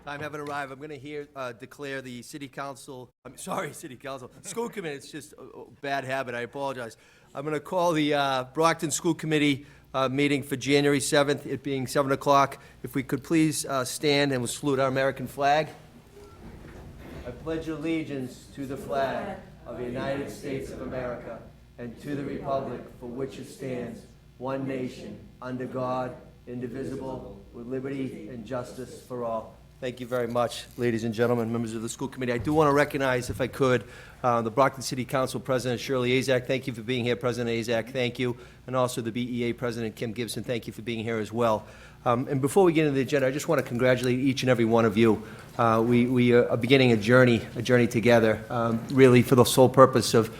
Time haven't arrived. I'm going to declare the city council, city council, school committee. It's just a bad habit. I apologize. I'm going to call the Brockton School Committee meeting for January 7th, it being 7 o'clock. If we could please stand and we'll salute our American flag. I pledge allegiance to the flag of the United States of America and to the republic for which it stands, one nation, under God, indivisible, with liberty and justice for all. Thank you very much, ladies and gentlemen, members of the school committee. I do want to recognize, if I could, the Brockton City Council President Shirley Azak. Thank you for being here, President Azak. Thank you. And also the BEA President Kim Gibson. Thank you for being here as well. And before we get into the agenda, I just want to congratulate each and every one of you. We are beginning a journey together, really for the sole purpose of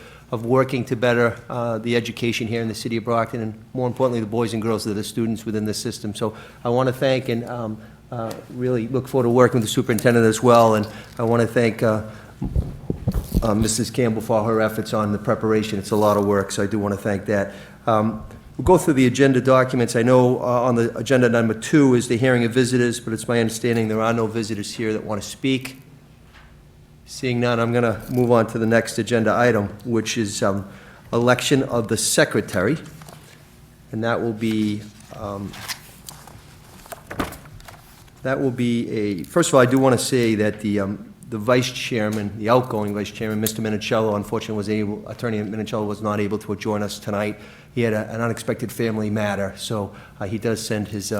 working to better the education here in the city of Brockton, and more importantly, the boys and girls that are students within the system. So I want to thank and really look forward to working with the superintendent as well, and I want to thank Mrs. Campbell for all her efforts on the preparation. It's a lot of work, so I do want to thank that. We'll go through the agenda documents. I know on the agenda number 2 is the hearing of visitors, but it's my understanding there are no visitors here that want to speak. Seeing none, I'm going to move on to the next agenda item, which is election of the secretary, and that will be first of all, I do want to say that the vice chairman, the outgoing vice chairman, Mr. Minicello, unfortunately Attorney Minicello was not able to join us tonight. He had an unexpected family matter, so he does send his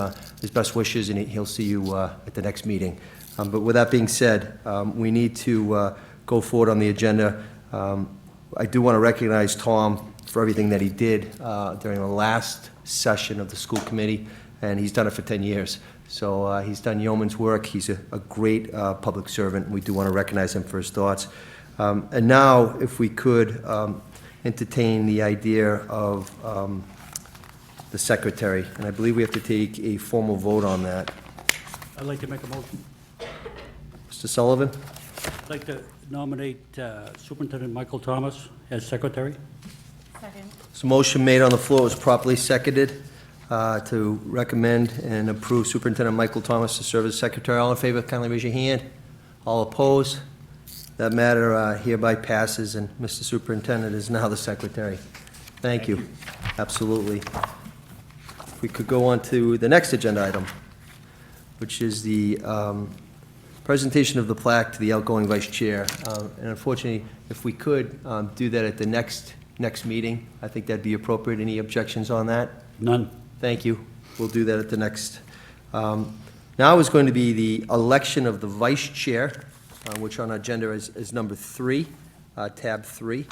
best wishes, and he'll see you at the next meeting. But with that being said, we need to go forward on the agenda. I do want to recognize Tom for everything that he did during the last session of the school committee, and he's done it for 10 years. So he's done yeoman's work. He's a great public servant. We do want to recognize him for his thoughts. And now, if we could entertain the idea of the secretary, and I believe we have to take a formal vote on that. I'd like to make a motion. Mr. Sullivan? I'd like to nominate Superintendent Michael Thomas as secretary. Second. So motion made on the floor was properly seconded to recommend and approve Superintendent Michael Thomas to serve as secretary. All in favor, kindly raise your hand. All opposed? That matter hereby passes, and Mr. Superintendent is now the secretary. Thank you. Absolutely. If we could go on to the next agenda item, which is the presentation of the plaque to the outgoing vice chair. And unfortunately, if we could do that at the next meeting, I think that'd be appropriate. Any objections on that? None. Thank you. We'll do that at the next. Now is going to be the election of the vice chair, which on our agenda is number 3, tab 3.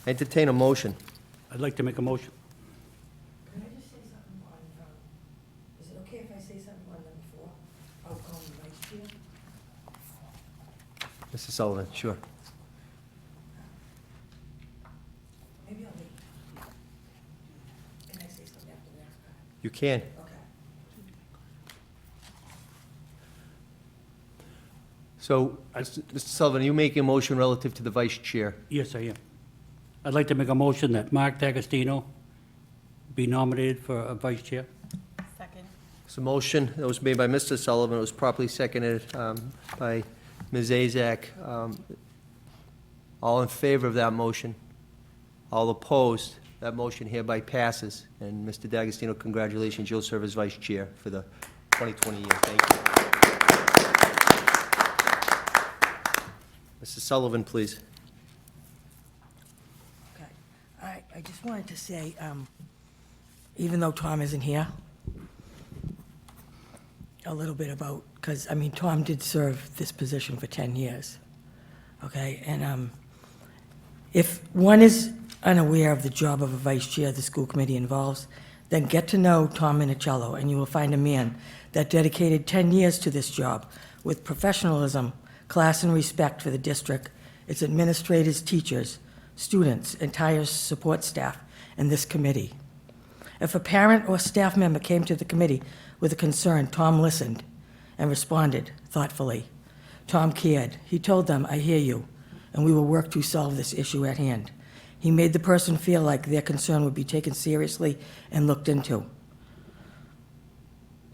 Entertain a motion. I'd like to make a motion. Can I just say something on, is it okay if I say something on number 4, outgoing vice chair? Mr. Sullivan, sure. Maybe I'll wait. Can I say something after the next part? You can. Okay. So, Mr. Sullivan, are you making a motion relative to the vice chair? Yes, I am. I'd like to make a motion that Mark D'Agostino be nominated for a vice chair. Second. It's a motion that was made by Mr. Sullivan. It was properly seconded by Ms. Azak. All in favor of that motion? All opposed? That motion hereby passes. And Mr. D'Agostino, congratulations. You'll serve as vice chair for the 2020 year. Thank you. Mr. Sullivan, please. Okay. I just wanted to say, even though Tom isn't here, a little bit about, because, I mean, Tom did serve this position for 10 years, okay? And if one is unaware of the job of a vice chair the school committee involves, then get to know Tom Minicello, and you will find a man that dedicated 10 years to this job with professionalism, class, and respect for the district, its administrators, teachers, students, entire support staff, and this committee. If a parent or staff member came to the committee with a concern, Tom listened and responded thoughtfully. Tom cared. He told them, "I hear you, and we will work to solve this issue at hand." He made the person feel like their concern would be taken seriously and looked into.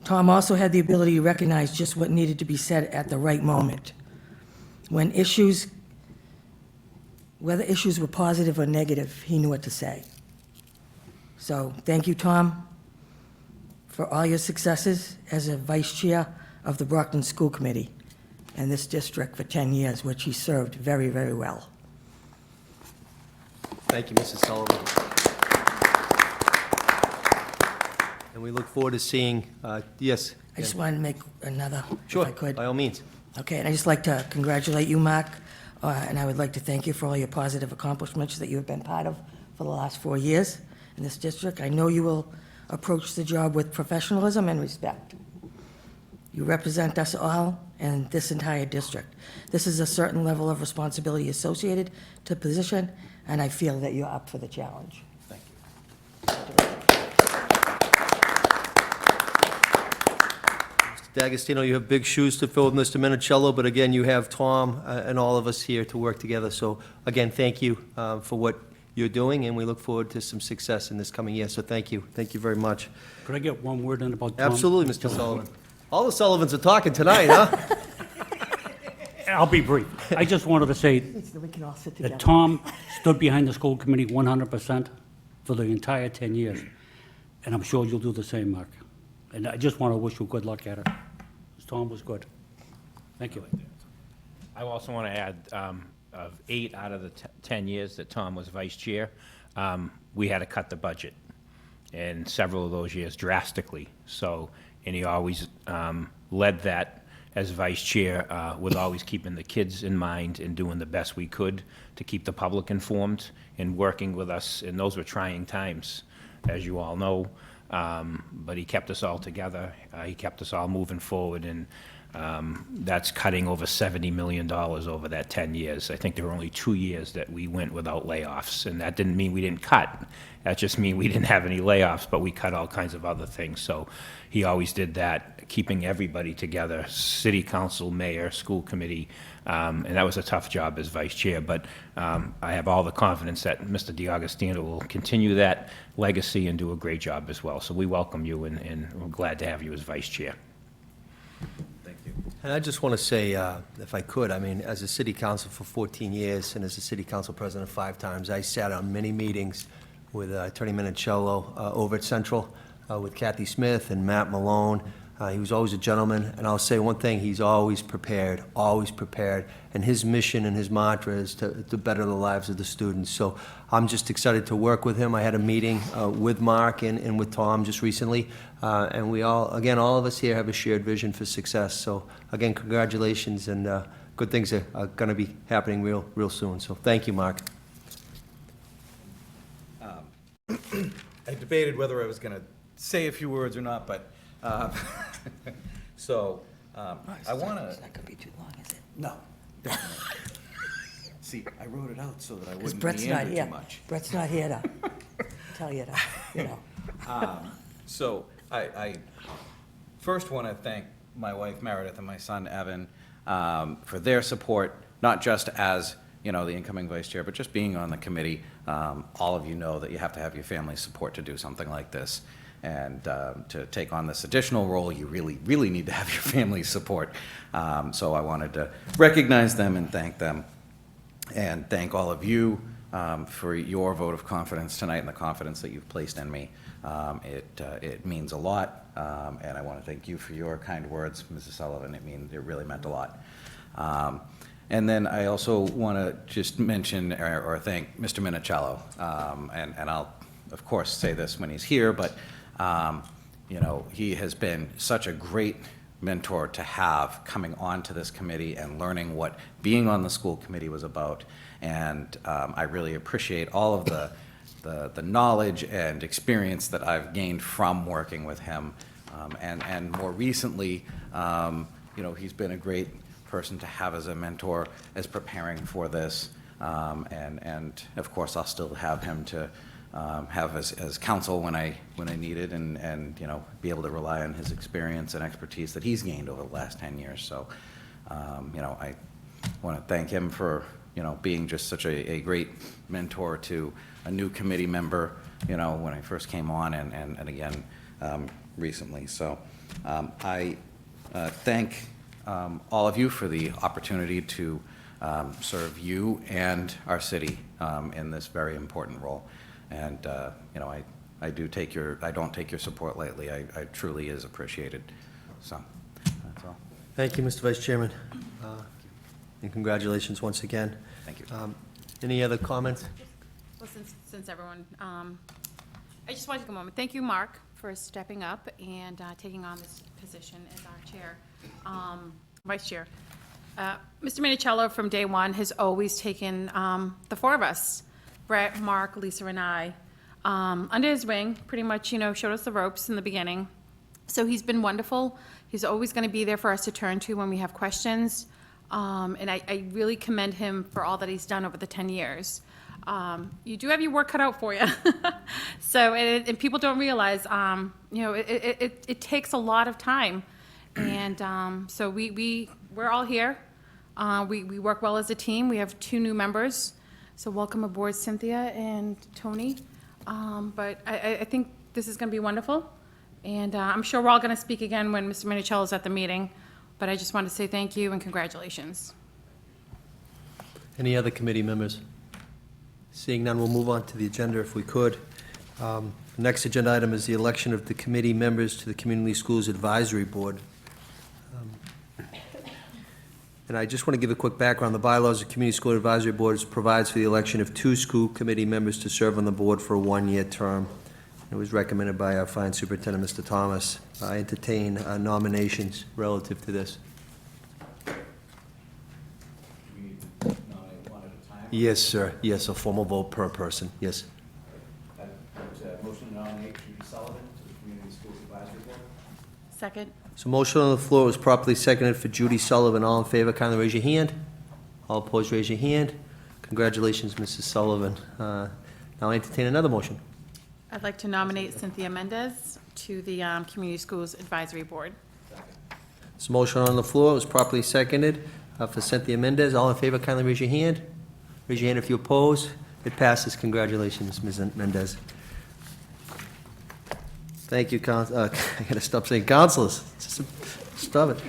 Tom also had the ability to recognize just what needed to be said at the right moment. Whether issues were positive or negative, he knew what to say. So, thank you, Tom, for all your successes as a vice chair of the Brockton School Committee and this district for 10 years, which he served very, very well. Thank you, Mrs. Sullivan. And we look forward to seeing, yes. I just wanted to make another, if Sure, I could. by all means. Okay, and I'd just like to congratulate you, Mark, and I would like to thank you for all your positive accomplishments that you have been part of for the last 4 years in this district. I know you will approach the job with professionalism and respect. You represent us all and this entire district. This is a certain level of responsibility associated to the position, and I feel that you're up for the challenge. Thank you. Mr. D'Agostino, you have big shoes to fill with Mr. Minicello, but again, you have Tom and all of us here to work together. So again, thank you for what you're doing, and we look forward to some success in this coming year. So thank you. Thank you very much. Could I get one word in about Tom? Absolutely, Mr. Sullivan. All the Sullivans are talking tonight, huh? I'll be brief. I just wanted to say So we can all sit together. that Tom stood behind the school committee 100% for the entire 10 years, and I'm sure you'll do the same, Mark. And I just want to wish you good luck at it. Tom was good. Thank you. I also want to add, of 8 out of the 10 years that Tom was vice chair, we had to cut the budget in several of those years drastically. So, and he always led that as vice chair with always keeping the kids in mind and doing the best we could to keep the public informed and working with us. And those were trying times, as you all know. But he kept us all together. He kept us all moving forward, and that's cutting over $70 million over that 10 years. I think there were only 2 years that we went without layoffs, and that didn't mean we didn't cut. That just means we didn't have any layoffs, but we cut all kinds of other things. So he always did that, keeping everybody together, city council, mayor, school committee, and that was a tough job as vice chair. But I have all the confidence that Mr. D'Agostino will continue that legacy and do a great job as well. So we welcome you, and we're glad to have you as vice chair. Thank you. And I just want to say, if I could, I mean, as a city council for 14 years and as a city council president 5 times, I sat on many meetings with Attorney Minicello over at Central with Kathy Smith and Matt Malone. He was always a gentleman, and I'll say one thing, he's always prepared, and his mission and his mantra is to better the lives of the students. So I'm just excited to work with him. I had a meeting with Mark and with Tom just recently, and we all, again, all of us here have a shared vision for success. So again, congratulations, and good things are going to be happening real soon. So thank you, Mark. I debated whether I was going to say a few words or not, but, so, I want to. It's not going to be too long, is it? No. Definitely. See, I wrote it out so that I Because wouldn't Brett's not meander here. too much. Brett's not here to tell you to, you know. So I first want to thank my wife Meredith and my son Evan for their support, not just as, you know, the incoming vice chair, but just being on the committee. All of you know that you have to have your family's support to do something like this. And to take on this additional role, you really, really need to have your family's support. So I wanted to recognize them and thank them. And thank all of you for your vote of confidence tonight and the confidence that you've placed in me. It means a lot, and I want to thank you for your kind words, Mrs. Sullivan. It really meant a lot. And then I also want to just mention or thank Mr. Minicello, and I'll of course say this when he's here, but you know, he has been such a great mentor to have coming onto this committee and learning what being on the school committee was about. And I really appreciate all of the knowledge and experience that I've gained from working with him. And more recently, you know, he's been a great person to have as a mentor as preparing for this. And of course, I'll still have him to have as counsel when I need it, and you know, be able to rely on his experience and expertise that he's gained over the last 10 years. So, you know, I want to thank him for being just such a great mentor to a new committee member, when I first came on and again, recently. So I thank all of you for the opportunity to serve you and our city in this very important role. And, I don't take your support lightly. I truly is appreciated. So, that's all. Thank you, Mr. Vice Chairman. And congratulations once again. Thank you. Any other comments? Well, since everyone, I just want to take a moment. Thank you, Mark, for stepping up and taking on this position as our chair, vice chair. Mr. Minicello, from day one, has always taken the four of us, Brett, Mark, Lisa, and I, under his wing, pretty much, showed us the ropes in the beginning. So he's been wonderful. He's always going to be there for us to turn to when we have questions. And I really commend him for all that he's done over the 10 years. You do have your work cut out for you. So, and people don't realize, it takes a lot of time. And so we're all here. We work well as a team. We have 2 new members. So welcome aboard, Cynthia and Tony. But I think this is going to be wonderful. And I'm sure we're all going to speak again when Mr. Minicello is at the meeting. But I just want to say thank you and congratulations. Any other committee members? Seeing none, we'll move on to the agenda if we could. The next agenda item is the election of the committee members to the Community Schools Advisory Board. And I just want to give a quick background. The bylaws of Community School Advisory Boards provides for the election of 2 school committee members to serve on the board for a 1-year term. It was recommended by our fine superintendent, Mr. Thomas. I entertain nominations relative to this. We need to nominate one at a time. Yes, sir. Yes, a formal vote per person. Yes. Motion to nominate Judy Sullivan to the Community Schools Advisory Board. Second. So motion on the floor was properly seconded for Judy Sullivan. All in favor, kindly raise your hand. All opposed, raise your hand. Congratulations, Mrs. Sullivan. Now I entertain another motion. I'd like to nominate Cynthia Mendez to the Community Schools Advisory Board. So motion on the floor was properly seconded for Cynthia Mendez. All in favor, kindly raise your hand. Raise your hand if you oppose. It passes. Congratulations, Ms. Mendez. Thank you, I gotta stop saying councilors. Stop it.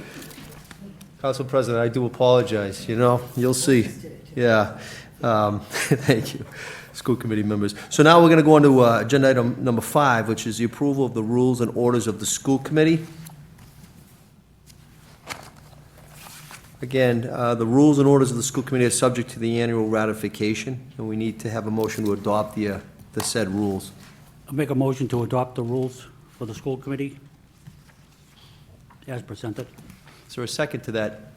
Council President, I do apologize, you'll see. Yeah. Thank you, school committee members. So now we're gonna go on to agenda item number 5, which is the approval of the rules and orders of the school committee. Again, the rules and orders of the school committee are subject to the annual ratification, and we need to have a motion to adopt the said rules. I'll make a motion to adopt the rules for the school committee as presented. Is there a second to that?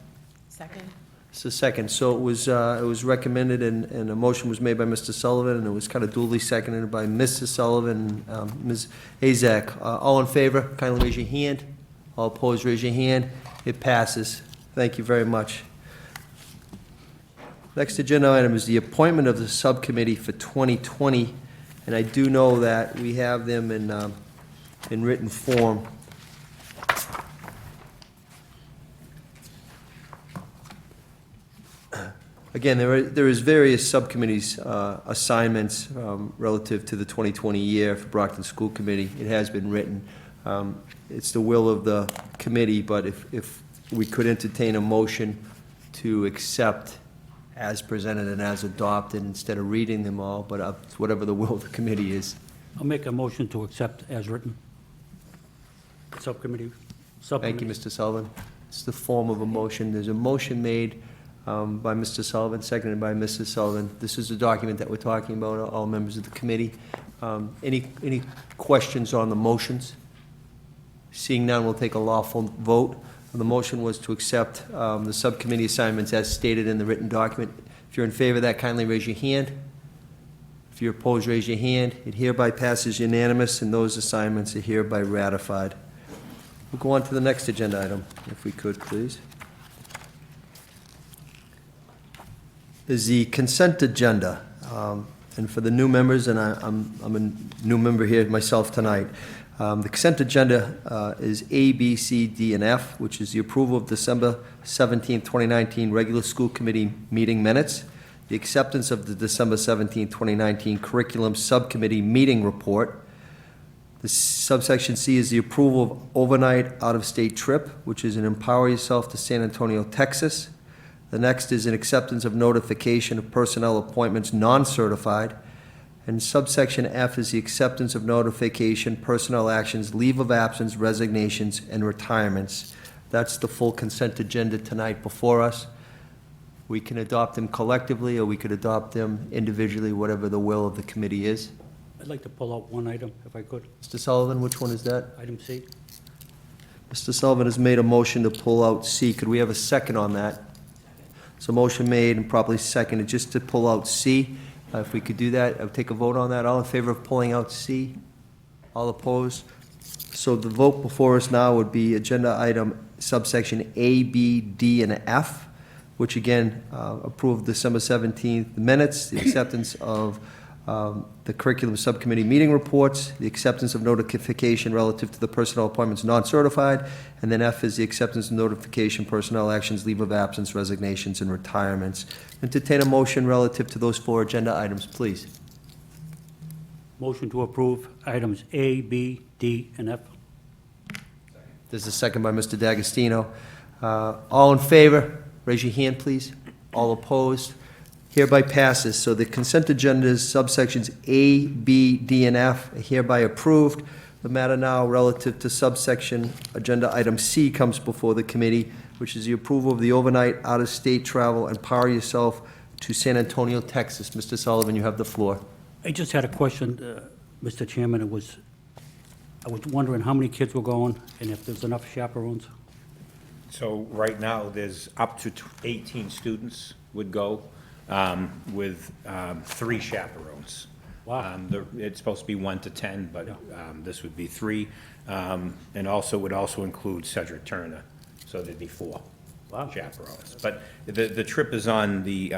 Second. It's a second. So it was recommended and a motion was made by Mr. Sullivan and it was kind of duly seconded by Mrs. Sullivan, Ms. Azak. All in favor, kindly raise your hand. All opposed, raise your hand. It passes. Thank you very much. Next agenda item is the appointment of the subcommittee for 2020. And I do know that we have them in written form. Again, there is various subcommittees assignments relative to the 2020 year for Brockton School Committee. It has been written. It's the will of the committee, but if we could entertain a motion to accept as presented and as adopted instead of reading them all, but whatever the will of the committee is. I'll make a motion to accept as written. Subcommittee. Thank you, Mr. Sullivan. It's the form of a motion. There's a motion made by Mr. Sullivan, seconded by Mrs. Sullivan. This is the document that we're talking about, all members of the committee. Any questions on the motions? Seeing none, we'll take a lawful vote. The motion was to accept the subcommittee assignments as stated in the written document. If you're in favor of that, kindly raise your hand. If you're opposed, raise your hand. It hereby passes unanimous, and those assignments are hereby ratified. We'll go on to the next agenda item, if we could, please. Is the consent agenda. And for the new members, and I'm a new member here myself tonight, the consent agenda is A, B, C, D, and F, which is the approval of December 17, 2019 regular school committee meeting minutes, the acceptance of the December 17, 2019 Curriculum Subcommittee Meeting Report. The subsection C is the approval of overnight out-of-state trip, which is an Empower Yourself to San Antonio, Texas. The next is an acceptance of notification of personnel appointments non-certified. And subsection F is the acceptance of notification, personnel actions, leave of absence, resignations, and retirements. That's the full consent agenda tonight before us. We can adopt them collectively, or we could adopt them individually, whatever the will of the committee is. I'd like to pull out one item, if I could. Mr. Sullivan, which one is that? Item C. Mr. Sullivan has made a motion to pull out C. Could we have a second on that? So motion made and properly seconded, just to pull out C. If we could do that, I would take a vote on that. All in favor of pulling out C? All opposed? So the vote before us now would be agenda item subsection A, B, D, and F, which again, approved December 17th minutes, the acceptance of the curriculum subcommittee meeting reports, the acceptance of notification relative to the personnel appointments non-certified, and then F is the acceptance of notification, personnel actions, leave of absence, resignations, and retirements. Entertain a motion relative to those 4 agenda items, please. Motion to approve items A, B, D, and F. There's a second by Mr. D'Agostino. All in favor, raise your hand, please. All opposed? Hereby passes. So the consent agenda's subsections A, B, D, and F are hereby approved. The matter now relative to subsection agenda item C comes before the committee, which is the approval of the overnight out-of-state travel and Empower Yourself to San Antonio, Texas. Mr. Sullivan, you have the floor. I just had a question, Mr. Chairman. I was wondering how many kids were going and if there's enough chaperones. So right now, there's up to 18 students would go with 3 chaperones. Wow. It's supposed to be 1 to 10, but this would be 3. And also, would also include Cedric Turner, so there'd be 4 Wow. chaperones. But the trip is on the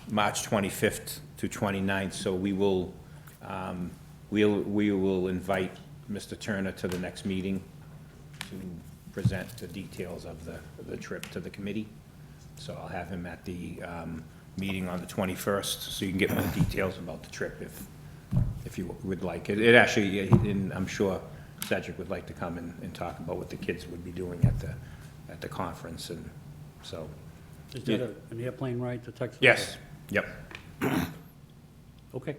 March 25th to 29th, so we will invite Mr. Turner to the next meeting to present the details of the trip to the committee. So I'll have him at the meeting on the 21st, so you can get more details about the trip if you would like. It actually, and I'm sure Cedric would like to come and talk about what the kids would be doing at the conference, and so. Is that an airplane ride to Texas? Yes, yep. Okay.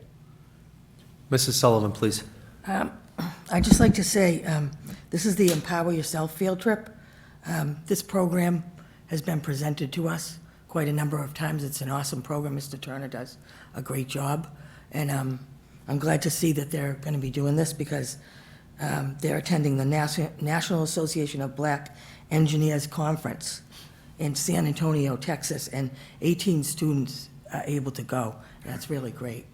Mrs. Sullivan, please. I'd just like to say, this is the Empower Yourself field trip. This program has been presented to us quite a number of times. It's an awesome program. Mr. Turner does a great job. And I'm glad to see that they're going to be doing this because they're attending the National Association of Black Engineers Conference in San Antonio, Texas, and 18 students are able to go. That's really great.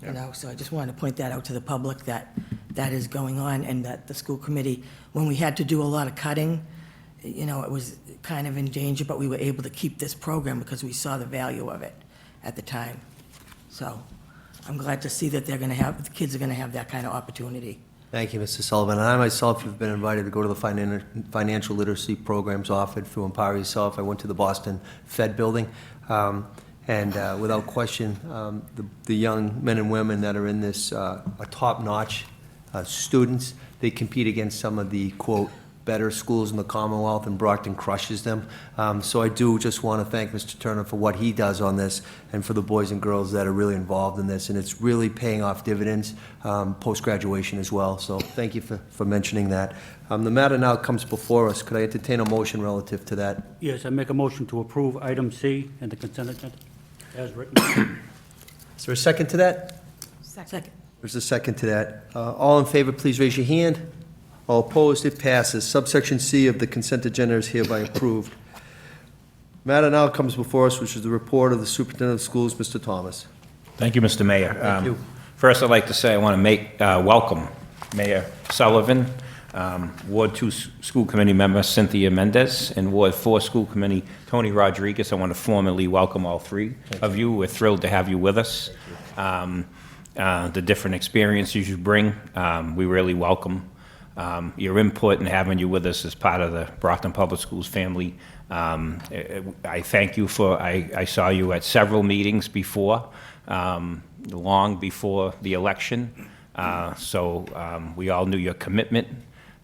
You know, so I just wanted to point that out to the public that that is going on and that the school committee, when we had to do a lot of cutting, you know, it was kind of in danger, but we were able to keep this program because we saw the value of it at the time. So I'm glad to see that the kids are going to have that kind of opportunity. Thank you, Mr. Sullivan. And I myself have been invited to go to the financial literacy programs offered through Empower Yourself. I went to the Boston Fed building. And without question, the young men and women that are in this are top-notch students. They compete against some of the, quote, better schools in the Commonwealth, and Brockton crushes them. So I do just want to thank Mr. Turner for what he does on this and for the boys and girls that are really involved in this. And it's really paying off dividends post-graduation as well. So thank you for mentioning that. The matter now comes before us. Could I entertain a motion relative to that? Yes, I make a motion to approve item C and the consent agenda as written. Is there a second to that? Second. There's a second to that. All in favor, please raise your hand. All opposed, it passes. Subsection C of the consent agenda is hereby approved. Matter now comes before us, which is the report of the superintendent of schools, Mr. Thomas. Thank you, Mr. Mayor. Thank you. First, I'd like to say I want to welcome Mayor Sullivan, Ward 2 School Committee member Cynthia Mendez, and Ward 4 School Committee Tony Rodriguez. I want to formally welcome all 3 of you. We're thrilled to have you with us. The different experiences you bring, we really welcome. your input and having you with us as part of the Brockton Public Schools family. I thank you for, I saw you at several meetings before, long before the election. So we all knew your commitment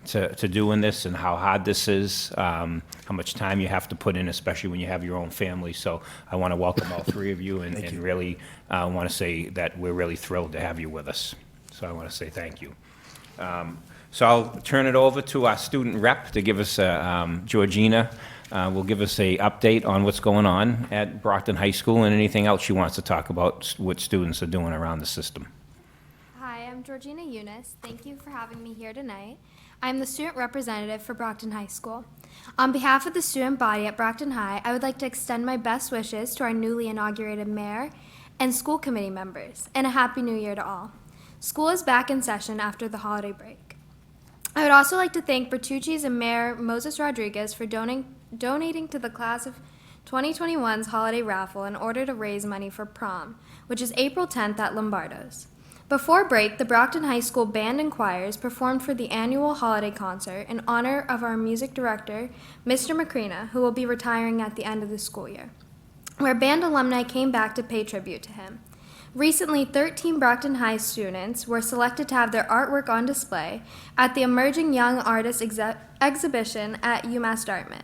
to doing this and how hard this is, how much time you have to put in, especially when you have your own family. So I want to welcome all three of you and really want to say that we're really thrilled to have you with us. So I want to say thank you. So I'll turn it over to our student rep to give us, Georgina, will give us a update on what's going on at Brockton High School and anything else she wants to talk about what students are doing around the system. Hi, I'm Georgina Eunice. Thank you for having me here tonight. I'm the student representative for Brockton High School. On behalf of the student body at Brockton High, I would like to extend my best wishes to our newly inaugurated mayor and school committee members, and a happy new year to all. School is back in session after the holiday break. I would also like to thank Bertucci's and Mayor Moses Rodriguez for donating to the class of 2021's holiday raffle in order to raise money for prom, which is April 10th at Lombardo's. Before break, the Brockton High School Band and Choirs performed for the annual holiday concert in honor of our music director, Mr. Macrina, who will be retiring at the end of the school year, where band alumni came back to pay tribute to him. Recently, 13 Brockton High students were selected to have their artwork on display at the Emerging Young Artists exhibition at UMass Dartmouth.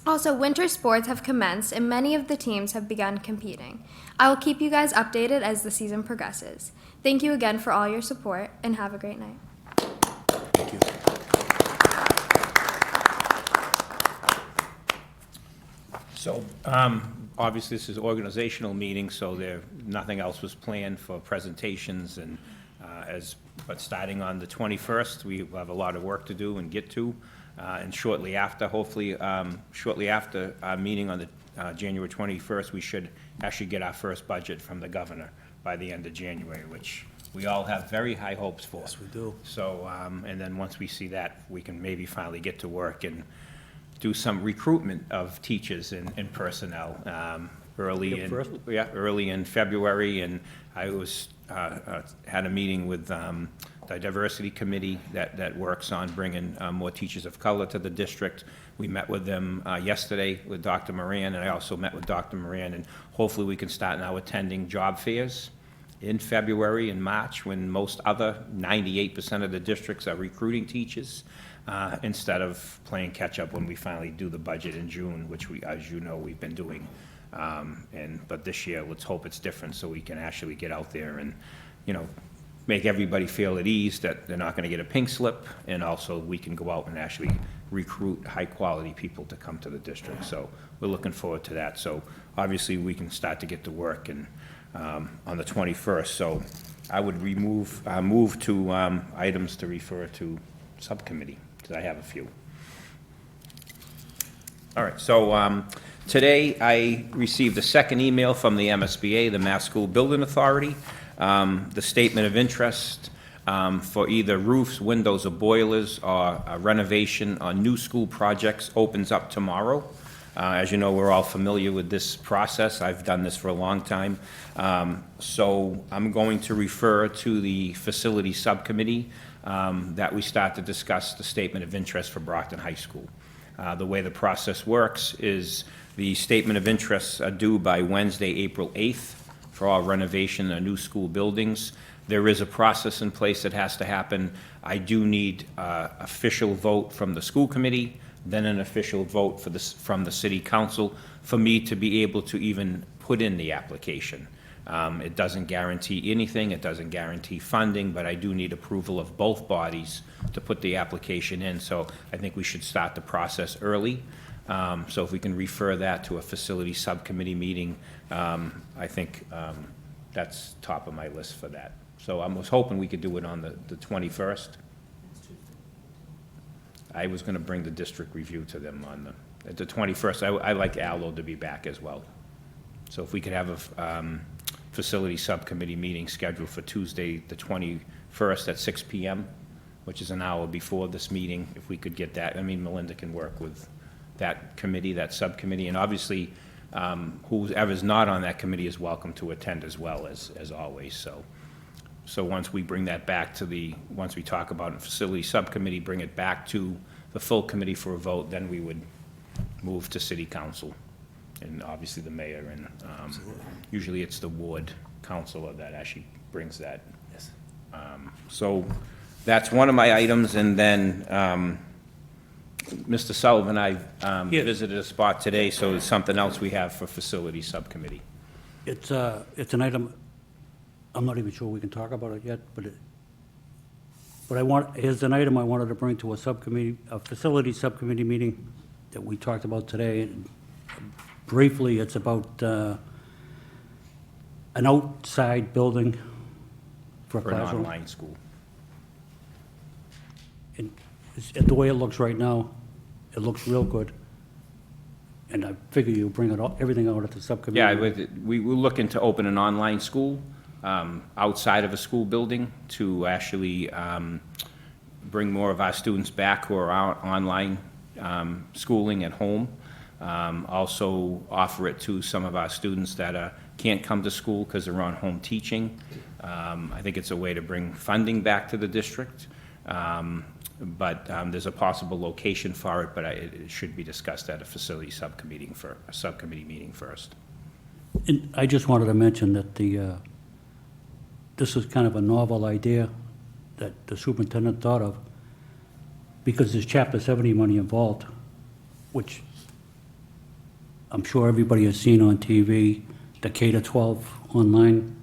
Also, winter sports have commenced and many of the teams have begun competing. I will keep you guys updated as the season progresses. Thank you again for all your support and have a great night. Thank you. So, obviously, this is an organizational meeting, so nothing else was planned for presentations, and but starting on the 21st, we have a lot of work to do and get to, and shortly after, hopefully, shortly after our meeting on the January 21st, we should actually get our first budget from the governor by the end of January, which we all have very high hopes for. Yes, we do. So, and then once we see that, we can maybe finally get to work and do some recruitment of teachers and personnel early in February. And I had a meeting with the diversity committee that works on bringing more teachers of color to the district. We met with them yesterday with Dr. Moran, and I also met with Dr. Moran, and hopefully we can start now attending job fairs in February and March, when most other 98% of the districts are recruiting teachers, instead of playing catch-up when we finally do the budget in June, which we, as you know, we've been doing. But this year, let's hope it's different so we can actually get out there and, make everybody feel at ease that they're not going to get a pink slip, and also we can go out and actually recruit high-quality people to come to the district. So we're looking forward to that. So obviously, we can start to get to work and on the 21st. So I would move to items to refer to subcommittee, because I have a few. All right, so today I received a second email from the MSBA, the Mass School Building Authority. The statement of interest for either roofs, windows, or boilers, or renovation on new school projects opens up tomorrow. As you know, we're all familiar with this process. I've done this for a long time. So I'm going to refer to the facility subcommittee that we start to discuss the statement of interest for Brockton High School. The way the process works is the statement of interests are due by Wednesday, April 8th for all renovation and new school buildings. There is a process in place that has to happen. I do need official vote from the school committee, then an official vote from the city council for me to be able to even put in the application. It doesn't guarantee anything, it doesn't guarantee funding, but I do need approval of both bodies to put the application in. So I think we should start the process early. So if we can refer that to a facility subcommittee meeting, I think that's top of my list for that. So I was hoping we could do it on the 21st. I was going to bring the district review to them on the 21st. I like Allo to be back as well. So if we could have a facility subcommittee meeting scheduled for Tuesday, the 21st at 6 p.m., which is an hour before this meeting, if we could get that. I mean, Melinda can work with that committee, that subcommittee, and obviously whoever's not on that committee is welcome to attend as well as always. So So once we bring that back to once we talk about it in facility subcommittee, bring it back to the full committee for a vote, then we would move to city council. And obviously the mayor, and usually it's the ward councilor that actually brings that. Yes. So that's one of my items, and then Mr. Sullivan, I Yes. visited a spot today, so it's something else we have for facility subcommittee. It's an item, I'm not even sure we can talk about it yet, but here's an item I wanted to bring to a subcommittee, a facility subcommittee meeting that we talked about today. Briefly, it's about an outside building for a For an classroom. online school. And the way it looks right now, it looks real good. And I figure you'll bring everything out at the subcommittee. Yeah, we're looking to open an online school outside of a school building to actually bring more of our students back who are out online schooling at home. Also offer it to some of our students that can't come to school because they're on home teaching. I think it's a way to bring funding back to the district. But there's a possible location for it, but it should be discussed at a facility subcommittee meeting first. And I just wanted to mention that this is kind of a novel idea that the superintendent thought of, because there's Chapter 70 money involved, which I'm sure everybody has seen on TV, the K-12 online.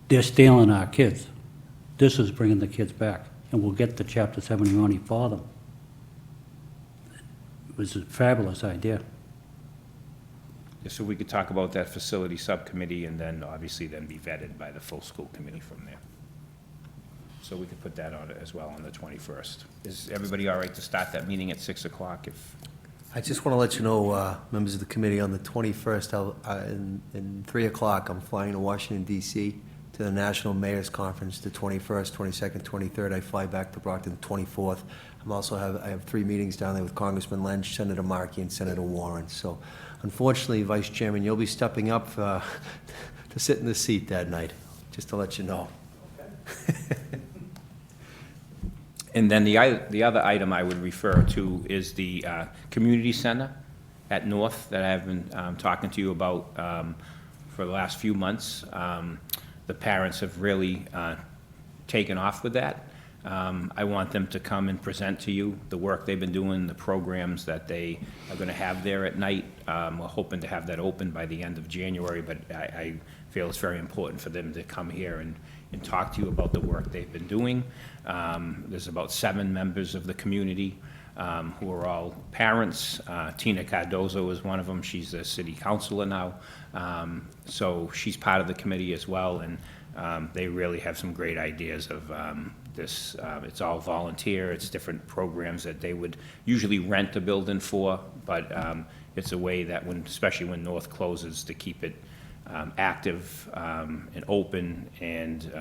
They're stealing our kids. This is bringing the kids back, and we'll get the Chapter 70 money for them. It was a fabulous idea. So we could talk about that facility subcommittee and then obviously then be vetted by the full school committee from there. So we could put that on as well on the 21st. Is everybody all right to start that meeting at 6 o'clock if? I just want to let you know, members of the committee, on the 21st, in 3 o'clock, I'm flying to Washington DC to the National Mayor's Conference, the 21st, 22nd, 23rd. I fly back to Brockton the 24th. I have 3 meetings down there with Congressman Lynch, Senator Markey, and Senator Warren. So unfortunately, Vice Chairman, you'll be stepping up to sit in the seat that night, just to let you know. And then the other item I would refer to is the community center at North that I've been talking to you about for the last few months. The parents have really taken off with that. I want them to come and present to you the work they've been doing, the programs that they are going to have there at night. We're hoping to have that open by the end of January, but I feel it's very important for them to come here and talk to you about the work they've been doing. There's about 7 members of the community who are all parents. Tina Cardozo is one of them. She's a city councilor now. So she's part of the committee as well, and they really have some great ideas of this. It's all volunteer. It's different programs that they would usually rent a building for, but it's a way that especially when North closes, to keep it active and open, and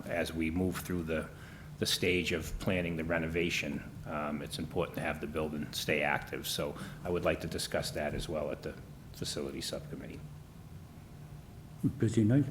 as we move through the stage of planning the renovation, it's important to have the building stay active. So I would like to discuss that as well at the facility subcommittee. Busy night.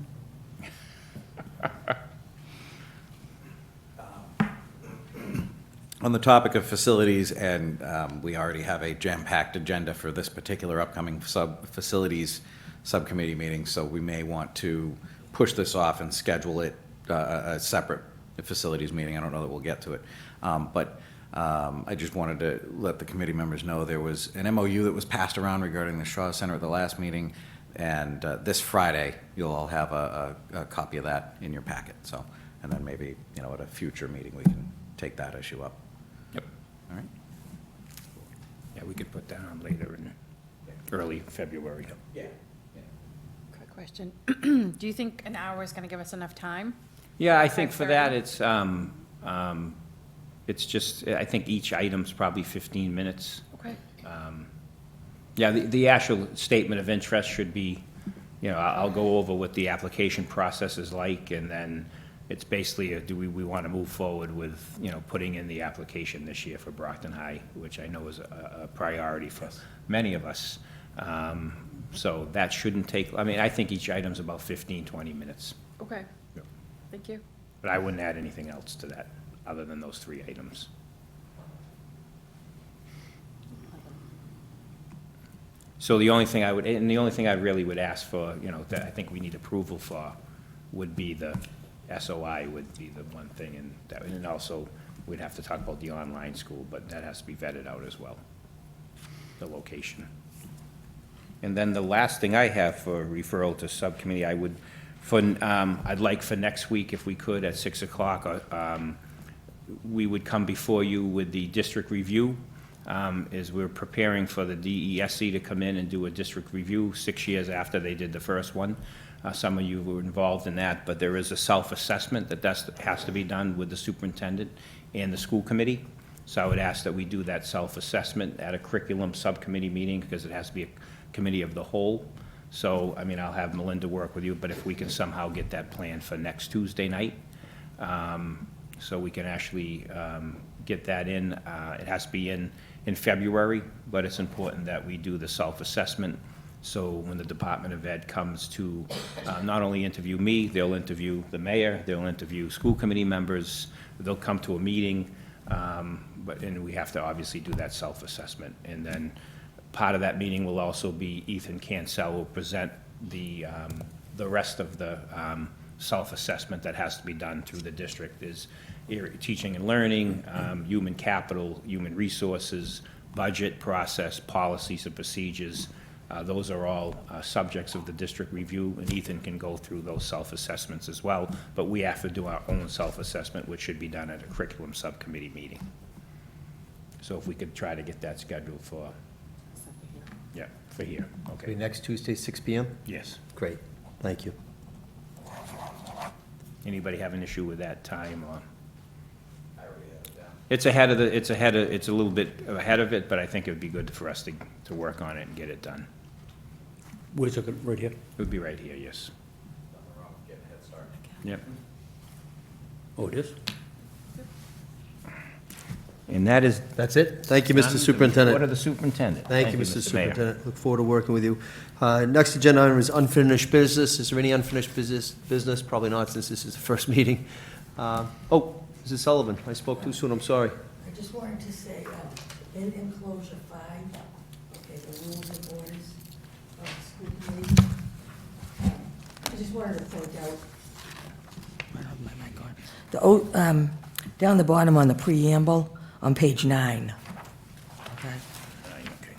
On the topic of facilities, and we already have a jam-packed agenda for this particular upcoming facilities subcommittee meeting, so we may want to push this off and schedule it a separate facilities meeting. I don't know that we'll get to it. But I just wanted to let the committee members know there was an MOU that was passed around regarding the Shaw Center at the last meeting, and this Friday, you'll all have a copy of that in your packet. So, and then maybe, at a future meeting, we can take that issue up. Yep. All right? Yeah, we could put that on later in early February. Yeah. Quick question. Do you think an hour is going to give us enough time? Yeah, I think for that, 5:30? it's just, I think each item's probably 15 minutes. Okay. Yeah, the actual statement of interest should be, I'll go over what the application process is like, and then it's basically, do we want to move forward with, putting in the application this year for Brockton High, which I know is a priority for many of us. So that shouldn't take, I think each item's about 15, 20 minutes. Okay. Thank you. But I wouldn't add anything else to that, other than those 3 items. So the only thing I really would ask for, that I think we need approval for, would be the SOI would be the one thing, and also, we'd have to talk about the online school, but that has to be vetted out as well, the location. And then the last thing I have for referral to subcommittee, I'd like for next week, if we could, at 6 o'clock, we would come before you with the district review, as we're preparing for the DESC to come in and do a district review 6 years after they did the first one. Some of you were involved in that, but there is a self-assessment that has to be done with the superintendent and the school committee. So I would ask that we do that self-assessment at a curriculum subcommittee meeting, because it has to be a committee of the whole. So, I'll have Melinda work with you, but if we can somehow get that planned for next Tuesday night, so we can actually get that in. It has to be in February, but it's important that we do the self-assessment. So when the Department of Ed comes to not only interview me, they'll interview the mayor, they'll interview school committee members, they'll come to a meeting, and we have to obviously do that self-assessment. And then part of that meeting will also be Ethan Cancel will present the rest of the self-assessment that has to be done through the district. Is teaching and learning, human capital, human resources, budget process, policies and procedures. Those are all subjects of the district review, and Ethan can go through those self-assessments as well, but we have to do our own self-assessment, which should be done at a curriculum subcommittee meeting. So if we could try to get that scheduled for, for here, Okay, okay? next Tuesday, 6 PM? Yes. Great, thank you. Anybody have an issue with that time, or? I already have it down. It's a little bit ahead of it, but I think it would be good for us to work on it and get it done. Where's it, right here? It would be right here, yes. Nothing wrong with getting a head start. Yep. Oh, it is? And that is. That's it? Thank you, done. Mr. Report Superintendent. of the superintendent. Thank you, Mr. Mr. Mayor. Superintendent. Look forward to working with you. Next agenda item is unfinished business. Is there any unfinished business? Probably not, since this is the first meeting. Oh, Mrs. Sullivan, I spoke too soon, I'm sorry. I just wanted to say, in enclosure 5, okay, the rules and orders of the school committee, I just wanted to point out, I don't have my mic on. Down the bottom on the preamble, on page 9. Okay. Okay.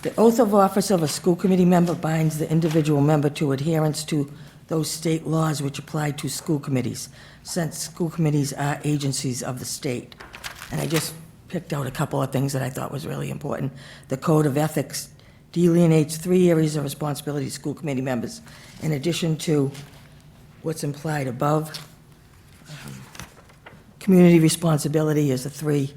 The oath of office of a school committee member binds the individual member to adherence to those state laws which apply to school committees, since school committees are agencies of the state. And I just picked out a couple of things that I thought was really important. The Code of Ethics delineates 3 areas of responsibility to school committee members, in addition to what's implied above. Community responsibility is the 3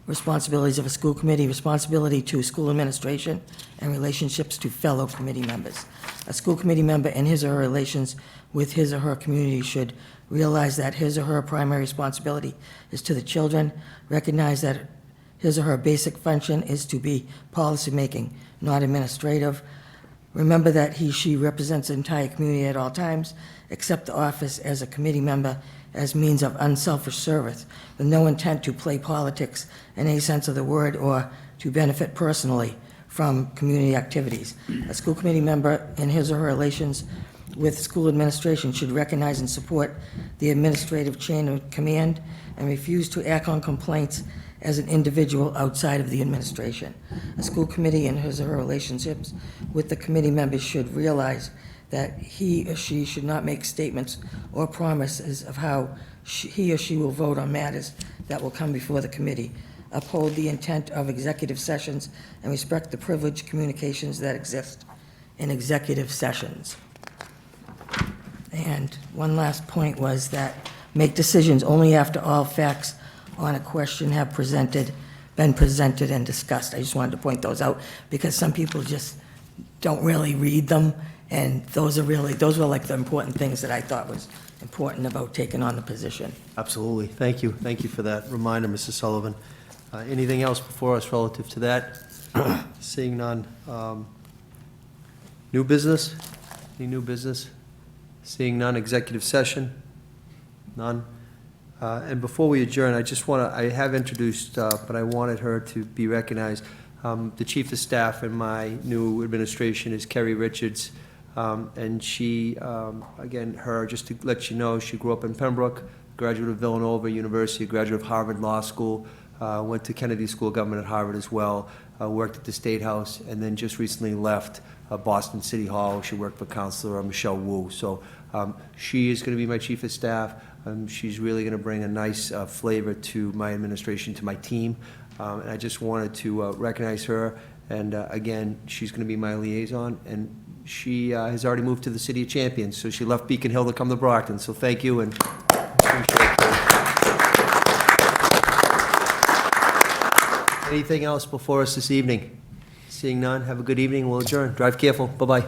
responsibilities of a school committee: responsibility to school administration and relationships to fellow committee members. A school committee member in his or her relations with his or her community should realize that his or her primary responsibility is to the children, recognize that his or her basic function is to be policymaking, not administrative. Remember that he/she represents the entire community at all times, accept the office as a committee member as means of unselfish service, with no intent to play politics in any sense of the word or to benefit personally from community activities. A school committee member in his or her relations with school administration should recognize and support the administrative chain of command and refuse to act on complaints as an individual outside of the administration. A school committee in his or her relationships with the committee members should realize that he or she should not make statements or promises of how he or she will vote on matters that will come before the committee. Uphold the intent of executive sessions and respect the privileged communications that exist in executive sessions. And one last point was that make decisions only after all facts on a question have been presented and discussed. I just wanted to point those out because some people just don't really read them, and those were like the important things that I thought was important about taking on the position. Absolutely, thank you. Thank you for that reminder, Mrs. Sullivan. Anything else before us relative to that? Seeing none. New business? Any new business? Seeing none, executive session? None? And before we adjourn, I just want to, I have introduced, but I wanted her to be recognized. The Chief of Staff in my new administration is Kerry Richards. And she, again, her, just to let you know, she grew up in Pembroke, graduate of Villanova University, graduate of Harvard Law School, went to Kennedy School of Government at Harvard as well, worked at the State House, and then just recently left Boston City Hall. She worked for Councilor Michelle Wu. So she is going to be my Chief of Staff. She's really going to bring a nice flavor to my administration, to my team. And I just wanted to recognize her. And again, she's going to be my liaison. And she has already moved to the City of Champions, so she left Beacon Hill to come to Brockton. So thank you, and appreciate it. Anything else before us this evening? Seeing none, have a good evening. We'll adjourn. Drive careful. Bye-bye.